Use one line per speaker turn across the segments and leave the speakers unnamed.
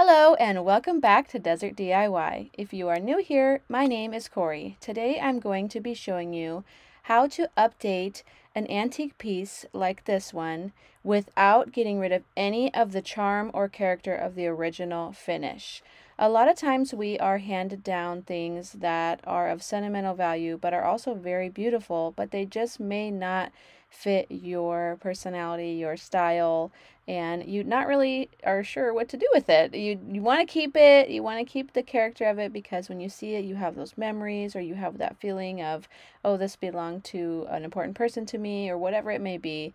Hello and welcome back to Desert DIY. If you are new here, my name is Corey. Today I'm going to be showing you how to update an antique piece like this one without getting rid of any of the charm or character of the original finish. A lot of times we are handed down things that are of sentimental value but are also very beautiful, but they just may not fit your personality, your style, and you not really are sure what to do with it. You want to keep it, you want to keep the character of it because when you see it, you have those memories or you have that feeling of, oh, this belonged to an important person to me or whatever it may be,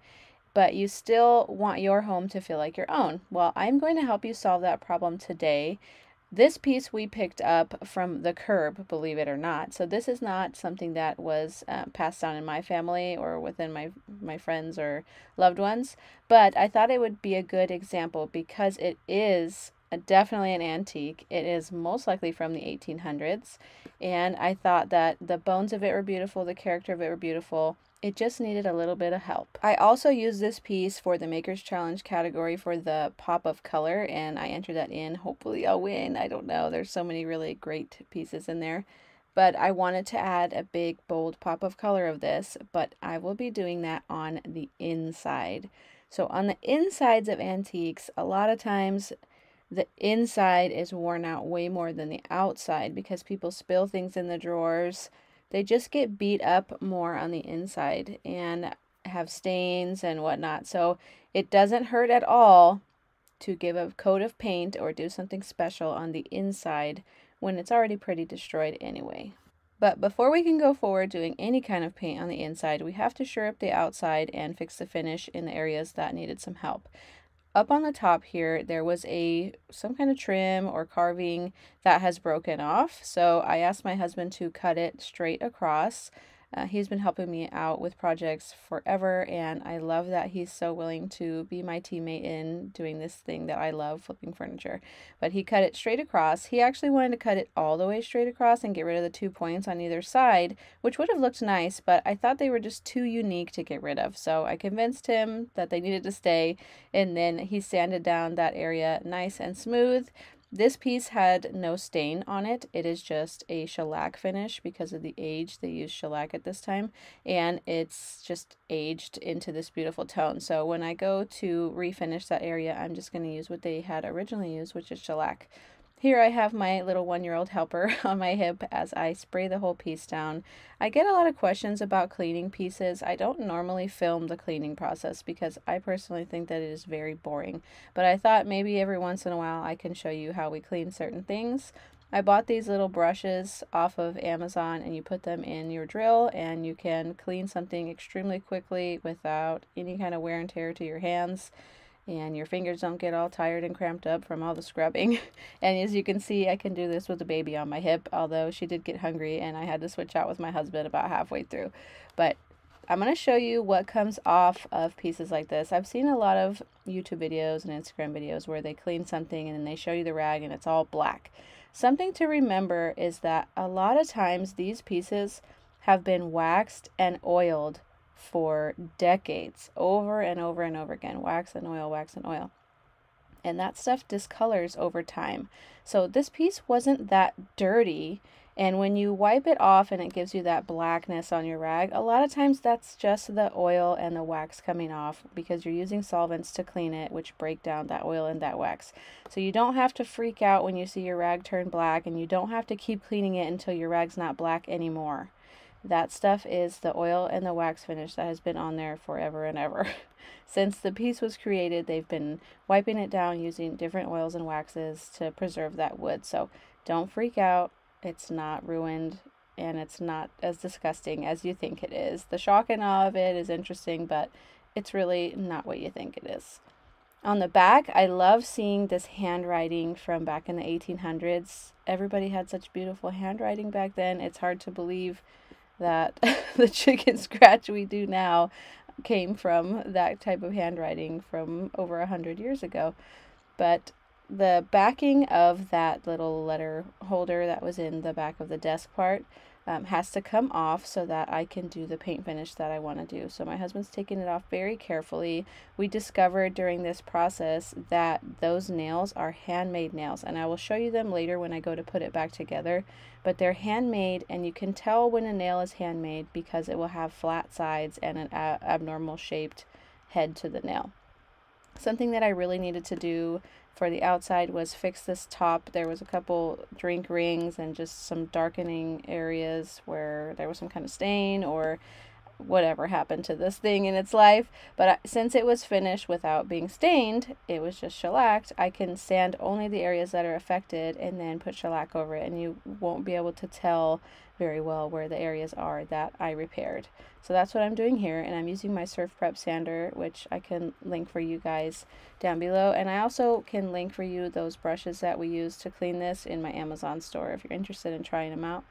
but you still want your home to feel like your own. Well, I'm going to help you solve that problem today. This piece we picked up from the curb, believe it or not. So this is not something that was passed down in my family or within my friends or loved ones. But I thought it would be a good example because it is definitely an antique. It is most likely from the 1800s. And I thought that the bones of it were beautiful, the character of it were beautiful. It just needed a little bit of help. I also used this piece for the Maker's Challenge category for the pop of color, and I entered that in. Hopefully I'll win. I don't know. There's so many really great pieces in there. But I wanted to add a big, bold pop of color of this, but I will be doing that on the inside. So on the insides of antiques, a lot of times the inside is worn out way more than the outside because people spill things in the drawers. They just get beat up more on the inside and have stains and whatnot. So it doesn't hurt at all to give a coat of paint or do something special on the inside when it's already pretty destroyed anyway. But before we can go forward doing any kind of paint on the inside, we have to shore up the outside and fix the finish in the areas that needed some help. Up on the top here, there was some kind of trim or carving that has broken off. So I asked my husband to cut it straight across. He's been helping me out with projects forever, and I love that he's so willing to be my teammate in doing this thing that I love, flipping furniture. But he cut it straight across. He actually wanted to cut it all the way straight across and get rid of the 2 points on either side, which would have looked nice, but I thought they were just too unique to get rid of. So I convinced him that they needed to stay, and then he sanded down that area nice and smooth. This piece had no stain on it. It is just a shellac finish because of the age. They used shellac at this time, and it's just aged into this beautiful tone. So when I go to refinish that area, I'm just going to use what they had originally used, which is shellac. Here I have my little 1-year-old helper on my hip as I spray the whole piece down. I get a lot of questions about cleaning pieces. I don't normally film the cleaning process because I personally think that it is very boring. But I thought maybe every once in a while I can show you how we clean certain things. I bought these little brushes off of Amazon, and you put them in your drill and you can clean something extremely quickly without any kind of wear and tear to your hands. And your fingers don't get all tired and cramped up from all the scrubbing. And as you can see, I can do this with the baby on my hip, although she did get hungry and I had to switch out with my husband about halfway through. But I'm going to show you what comes off of pieces like this. I've seen a lot of YouTube videos and Instagram videos where they clean something and then they show you the rag and it's all black. Something to remember is that a lot of times these pieces have been waxed and oiled for decades, over and over and over again. Wax and oil, wax and oil. And that stuff discolors over time. So this piece wasn't that dirty, and when you wipe it off and it gives you that blackness on your rag, a lot of times that's just the oil and the wax coming off because you're using solvents to clean it, which break down that oil and that wax. So you don't have to freak out when you see your rag turn black, and you don't have to keep cleaning it until your rag's not black anymore. That stuff is the oil and the wax finish that has been on there forever and ever. Since the piece was created, they've been wiping it down using different oils and waxes to preserve that wood. So don't freak out. It's not ruined, and it's not as disgusting as you think it is. The shock and awe of it is interesting, but it's really not what you think it is. On the back, I love seeing this handwriting from back in the 1800s. Everybody had such beautiful handwriting back then. It's hard to believe that the chicken scratch we do now came from that type of handwriting from over 100 years ago. But the backing of that little letter holder that was in the back of the desk part has to come off so that I can do the paint finish that I want to do. So my husband's taking it off very carefully. We discovered during this process that those nails are handmade nails, and I will show you them later when I go to put it back together. But they're handmade, and you can tell when a nail is handmade because it will have flat sides and an abnormal shaped head to the nail. Something that I really needed to do for the outside was fix this top. There was a couple drink rings and just some darkening areas where there was some kind of stain or whatever happened to this thing in its life. But since it was finished without being stained, it was just shellacked, I can sand only the areas that are affected and then put shellac over it, and you won't be able to tell very well where the areas are that I repaired. So that's what I'm doing here, and I'm using my Surf Prep sander, which I can link for you guys down below. And I also can link for you those brushes that we use to clean this in my Amazon store if you're interested in trying them out.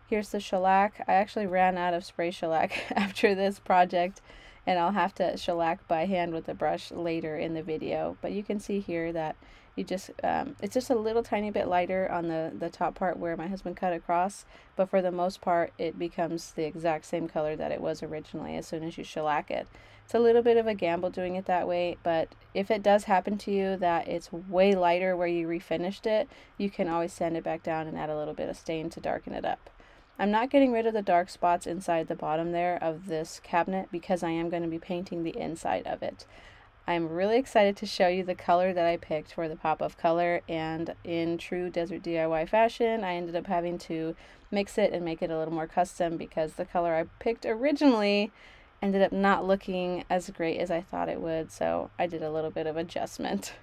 Here's the shellac. I actually ran out of spray shellac after this project, and I'll have to shellac by hand with the brush later in the video. But you can see here that you just it's just a little tiny bit lighter on the top part where my husband cut across, but for the most part it becomes the exact same color that it was originally as soon as you shellac it. It's a little bit of a gamble doing it that way, but if it does happen to you that it's way lighter where you refinished it, you can always sand it back down and add a little bit of stain to darken it up. I'm not getting rid of the dark spots inside the bottom there of this cabinet because I am going to be painting the inside of it. I'm really excited to show you the color that I picked for the pop of color, and in true Desert DIY fashion, I ended up having to mix it and make it a little more custom because the color I picked originally ended up not looking as great as I thought it would, so I did a little bit of adjustment.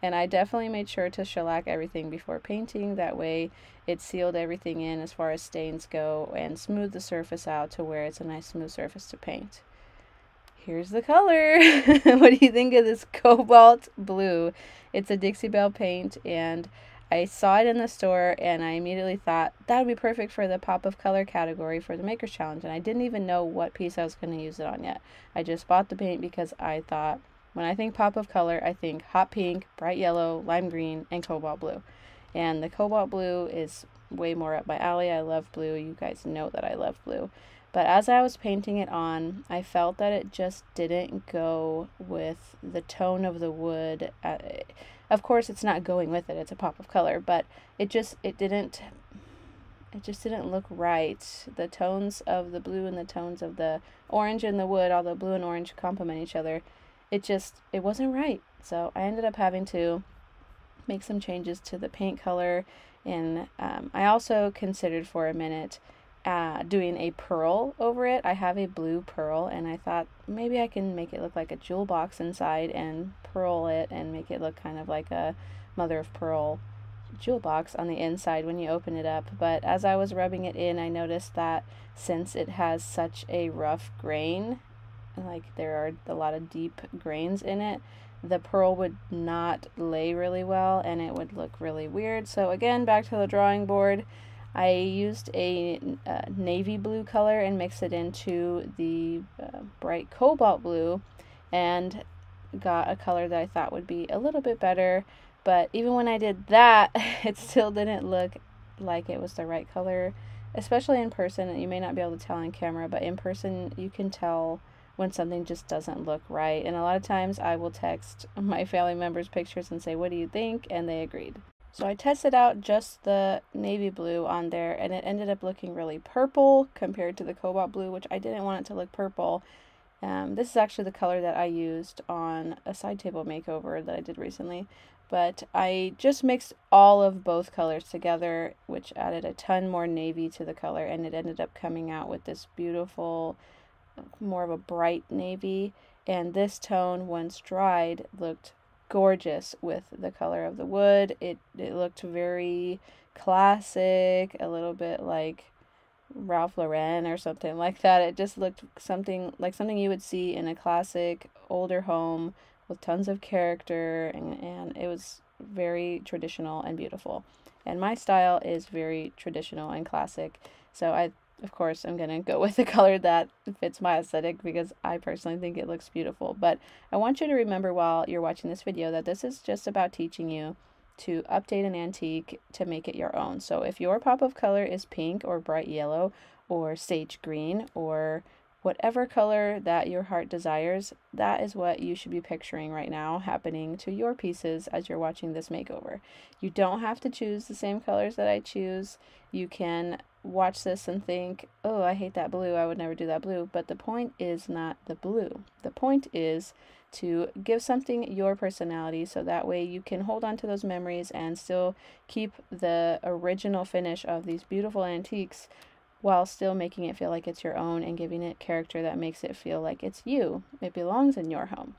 And I definitely made sure to shellac everything before painting. That way it sealed everything in as far as stains go and smoothed the surface out to where it's a nice smooth surface to paint. Here's the color. What do you think of this cobalt blue? It's a Dixie Belle paint, and I saw it in the store and I immediately thought that would be perfect for the pop of color category for the Maker's Challenge, and I didn't even know what piece I was going to use it on yet. I just bought the paint because I thought, when I think pop of color, I think hot pink, bright yellow, lime green, and cobalt blue. And the cobalt blue is way more up my alley. I love blue. You guys know that I love blue. But as I was painting it on, I felt that it just didn't go with the tone of the wood. Of course, it's not going with it. It's a pop of color, but it just didn't look right. The tones of the blue and the tones of the orange in the wood, although blue and orange complement each other, it wasn't right. So I ended up having to make some changes to the paint color, and I also considered for a minute doing a pearl over it. I have a blue pearl, and I thought maybe I can make it look like a jewel box inside and pearl it and make it look kind of like a mother of pearl jewel box on the inside when you open it up. But as I was rubbing it in, I noticed that since it has such a rough grain, like there are a lot of deep grains in it, the pearl would not lay really well and it would look really weird. So again, back to the drawing board. I used a navy blue color and mixed it into the bright cobalt blue and got a color that I thought would be a little bit better. But even when I did that, it still didn't look like it was the right color, especially in person. You may not be able to tell on camera, but in person you can tell when something just doesn't look right. And a lot of times I will text my family members pictures and say, what do you think? And they agreed. So I tested out just the navy blue on there, and it ended up looking really purple compared to the cobalt blue, which I didn't want it to look purple. This is actually the color that I used on a side table makeover that I did recently. But I just mixed all of both colors together, which added a ton more navy to the color, and it ended up coming out with this beautiful, more of a bright navy. And this tone, once dried, looked gorgeous with the color of the wood. It looked very classic, a little bit like Ralph Lauren or something like that. It just looked something you would see in a classic older home with tons of character, and it was very traditional and beautiful. And my style is very traditional and classic, so of course, I'm going to go with the color that fits my aesthetic because I personally think it looks beautiful. But I want you to remember while you're watching this video that this is just about teaching you to update an antique to make it your own. So if your pop of color is pink or bright yellow or sage green or whatever color that your heart desires, that is what you should be picturing right now happening to your pieces as you're watching this makeover. You don't have to choose the same colors that I choose. You can watch this and think, oh, I hate that blue, I would never do that blue. But the point is not the blue. The point is to give something your personality, so that way you can hold on to those memories and still keep the original finish of these beautiful antiques while still making it feel like it's your own and giving it character that makes it feel like it's you. It belongs in your home.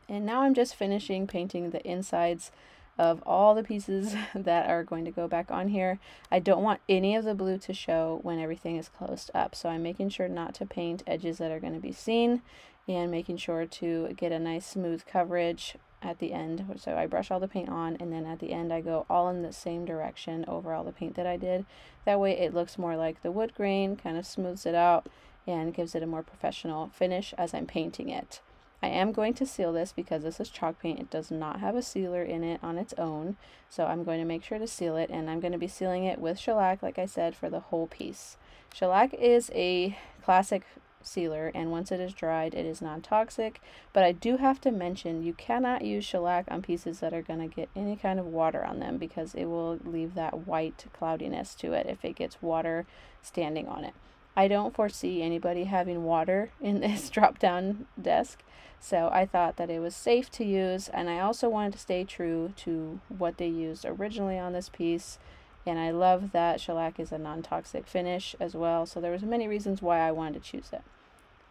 And now I'm just finishing painting the insides of all the pieces that are going to go back on here. I don't want any of the blue to show when everything is closed up, so I'm making sure not to paint edges that are going to be seen and making sure to get a nice smooth coverage at the end. So I brush all the paint on, and then at the end I go all in the same direction over all the paint that I did. That way it looks more like the wood grain, kind of smooths it out and gives it a more professional finish as I'm painting it. I am going to seal this because this is chalk paint. It does not have a sealer in it on its own, so I'm going to make sure to seal it, and I'm going to be sealing it with shellac, like I said, for the whole piece. Shellac is a classic sealer, and once it is dried, it is non-toxic, but I do have to mention you cannot use shellac on pieces that are going to get any kind of water on them, because it will leave that white cloudiness to it if it gets water standing on it. I don't foresee anybody having water in this drop-down desk, so I thought that it was safe to use, and I also wanted to stay true to what they used originally on this piece. And I love that shellac is a non-toxic finish as well, so there was many reasons why I wanted to choose it.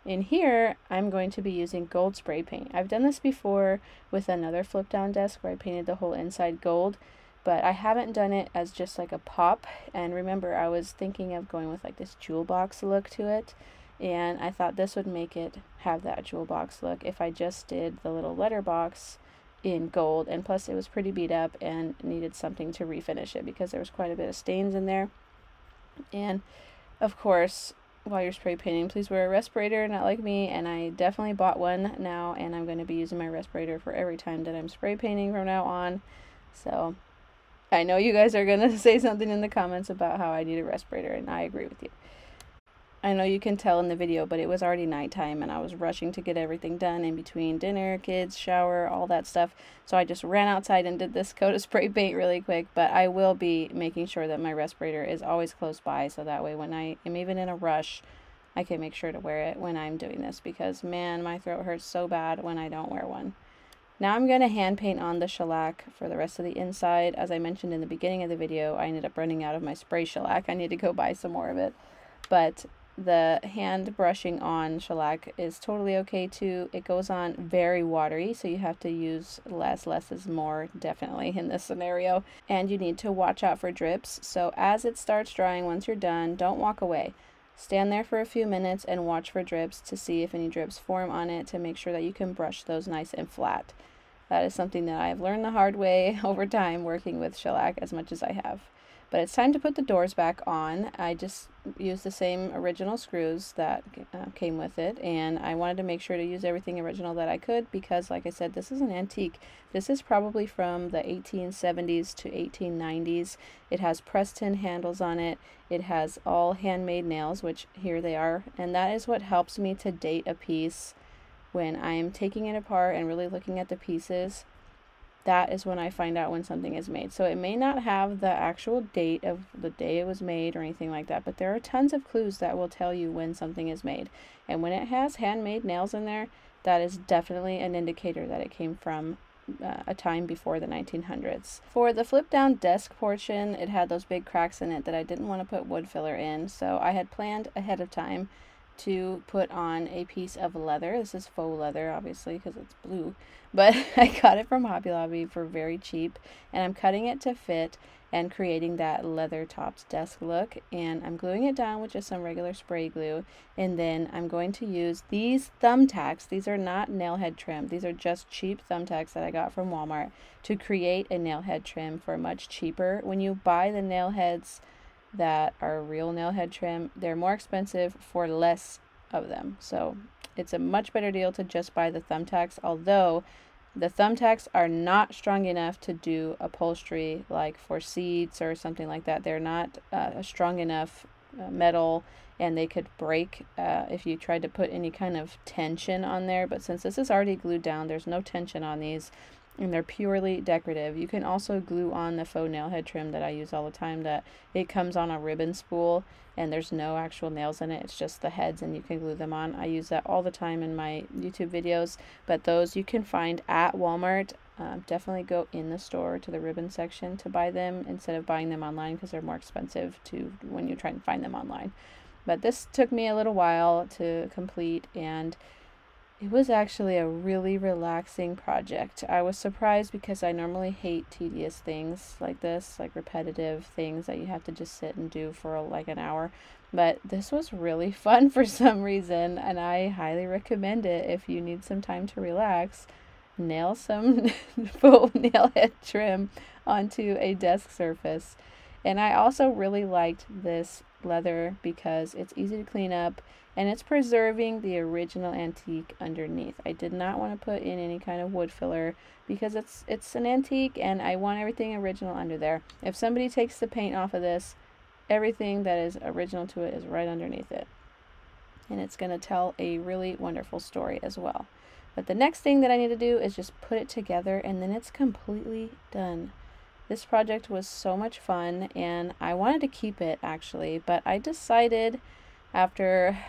In here, I'm going to be using gold spray paint. I've done this before with another flip down desk where I painted the whole inside gold, but I haven't done it as just like a pop. And remember, I was thinking of going with like this jewel box look to it, and I thought this would make it have that jewel box look if I just did the little letterbox in gold, and plus it was pretty beat up and needed something to refinish it because there was quite a bit of stains in there. And of course, while you're spray painting, please wear a respirator, not like me, and I definitely bought one now, and I'm going to be using my respirator for every time that I'm spray painting from now on. So I know you guys are going to say something in the comments about how I need a respirator, and I agree with you. I know you can tell in the video, but it was already nighttime and I was rushing to get everything done in between dinner, kids, shower, all that stuff. So I just ran outside and did this coat of spray paint really quick, but I will be making sure that my respirator is always close by, so that way when I am even in a rush, I can make sure to wear it when I'm doing this, because man, my throat hurts so bad when I don't wear one. Now I'm going to hand paint on the shellac for the rest of the inside. As I mentioned in the beginning of the video, I ended up running out of my spray shellac. I need to go buy some more of it. But the hand brushing on shellac is totally okay too. It goes on very watery, so you have to use less. Less is more, definitely, in this scenario. And you need to watch out for drips. So as it starts drying, once you're done, don't walk away. Stand there for a few minutes and watch for drips to see if any drips form on it, to make sure that you can brush those nice and flat. That is something that I've learned the hard way over time working with shellac as much as I have. But it's time to put the doors back on. I just used the same original screws that came with it, and I wanted to make sure to use everything original that I could, because like I said, this is an antique. This is probably from the 1870s to 1890s. It has pressed tin handles on it. It has all handmade nails, which here they are, and that is what helps me to date a piece when I am taking it apart and really looking at the pieces. That is when I find out when something is made. So it may not have the actual date of the day it was made or anything like that, but there are tons of clues that will tell you when something is made. And when it has handmade nails in there, that is definitely an indicator that it came from a time before the 1900s. For the flip down desk portion, it had those big cracks in it that I didn't want to put wood filler in, so I had planned ahead of time to put on a piece of leather. This is faux leather, obviously, because it's blue, but I got it from Hobby Lobby for very cheap, and I'm cutting it to fit and creating that leather topped desk look. And I'm gluing it down with just some regular spray glue, and then I'm going to use these thumbtacks. These are not nail head trim, these are just cheap thumbtacks that I got from Walmart, to create a nail head trim for much cheaper. When you buy the nail heads that are real nail head trim, they're more expensive for less of them. So it's a much better deal to just buy the thumbtacks, although The thumbtacks are not strong enough to do upholstery, like for seats or something like that. They're not strong enough metal, and they could break if you tried to put any kind of tension on there. But since this is already glued down, there's no tension on these, and they're purely decorative. You can also glue on the faux nail head trim that I use all the time, that it comes on a ribbon spool and there's no actual nails in it. It's just the heads, and you can glue them on. I use that all the time in my YouTube videos, but those you can find at Walmart. Definitely go in the store to the ribbon section to buy them instead of buying them online, because they're more expensive to when you try and find them online. But this took me a little while to complete, and it was actually a really relaxing project. I was surprised because I normally hate tedious things like this, like repetitive things that you have to just sit and do for like an hour. But this was really fun for some reason, and I highly recommend it if you need some time to relax. Nail some faux nail head trim onto a desk surface. And I also really liked this leather because it's easy to clean up, and it's preserving the original antique underneath. I did not want to put in any kind of wood filler because it's an antique, and I want everything original under there. If somebody takes the paint off of this, everything that is original to it is right underneath it. And it's going to tell a really wonderful story as well. But the next thing that I need to do is just put it together, and then it's completely done. This project was so much fun, and I wanted to keep it actually, but I decided after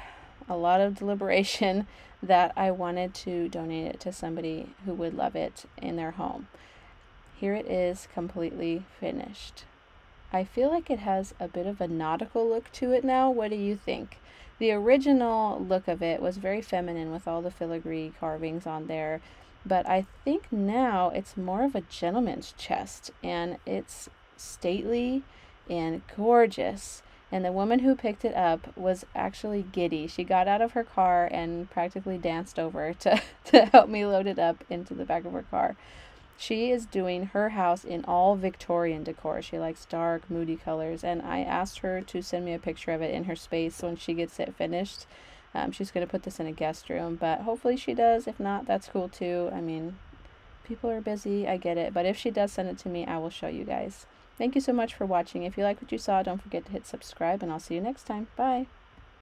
a lot of deliberation that I wanted to donate it to somebody who would love it in their home. Here it is, completely finished. I feel like it has a bit of a nautical look to it now. What do you think? The original look of it was very feminine with all the filigree carvings on there, but I think now it's more of a gentleman's chest, and it's stately and gorgeous. And the woman who picked it up was actually giddy. She got out of her car and practically danced over to help me load it up into the back of her car. She is doing her house in all Victorian decor. She likes dark, moody colors, and I asked her to send me a picture of it in her space when she gets it finished. She's going to put this in a guest room, but hopefully she does. If not, that's cool too. I mean, people are busy, I get it, but if she does send it to me, I will show you guys. Thank you so much for watching. If you like what you saw, don't forget to hit subscribe, and I'll see you next time. Bye!